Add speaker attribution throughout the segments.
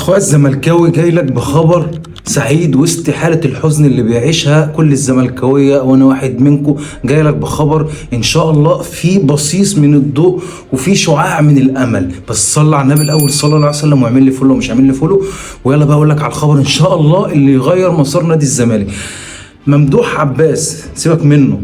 Speaker 1: اخويا الزملكاوي جاي لك بخبر سعيد وسط حالة الحزن اللي بيعيشها كل الزملكاوية، وانا واحد منكم. جاي لك بخبر ان شاء الله في بصيص من الضوء وفي شعاع من الامل. بس صلى على النبي الاول صلى الله عليه وسلم واعمل لي فولو ومش عامل لي فولو، ويلا بقى اقول لك على الخبر ان شاء الله اللي يغير مسار نادي الزمالك. ممدوح عباس سيبك منه،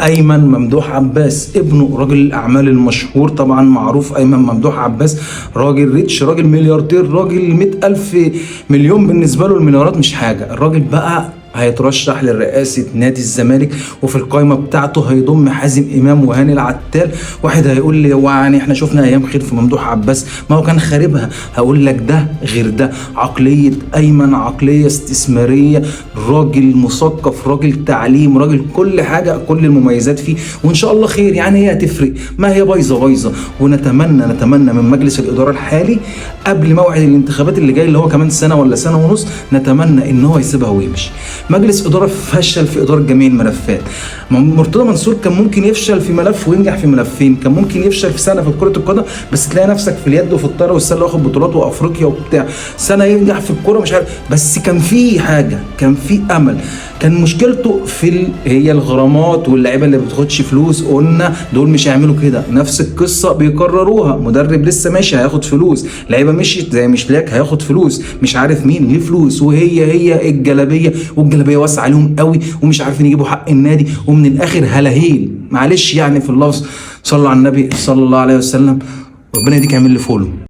Speaker 1: ايمن ممدوح عباس ابنه راجل الاعمال المشهور طبعا معروف. ايمن ممدوح عباس راجل ريتش، راجل ملياردير، راجل 100,000 مليون بالنسبه له المليارات مش حاجه. الراجل بقى هيترشح لرئاسة نادي الزمالك، وفي القائمة بتاعته هيضم حازم إمام وهاني العتال. واحد هيقول لي يعني احنا شفنا أيام خير في ممدوح عباس، ما هو كان خاربها. هقول لك ده غير ده، عقلية أيمن عقلية استثمارية، راجل مثقف، راجل تعليم، راجل كل حاجة، كل المميزات فيه. وإن شاء الله خير، يعني هي هتفرق، ما هي بايظة. ونتمنى من مجلس الإدارة الحالي قبل موعد الانتخابات اللي جاي اللي هو كمان سنة ولا سنة ونص، نتمنى إن هو يسيبها ويمشي. مجلس إدارة فشل في إدارة جميع الملفات. مرتضى منصور كان ممكن يفشل في ملف وينجح في ملفين، كان ممكن يفشل في سنة في كرة القدم بس تلاقي نفسك في اليد وفي الطايرة والسلة واخد بطولات وأفريقيا وبتاع، سنة ينجح في الكورة مش عارف، بس كان في حاجة، كان في أمل. كان مشكلته في هي الغرامات واللعيبة اللي بتاخدش فلوس. قلنا دول مش هيعملوا كده، نفس القصة بيكرروها. مدرب لسه ماشي هياخد فلوس، لعيبة مشيت زي مشلاك هياخد فلوس، مش عارف مين ليه فلوس، وهي الجلابية، والجلابية واسعة عليهم قوي ومش عارفين يجيبوا حق النادي، ومن الآخر هلاهيل معلش يعني في اللفظ. صلوا على النبي صلى الله عليه وسلم. ربنا يديك يعمل لي فولو.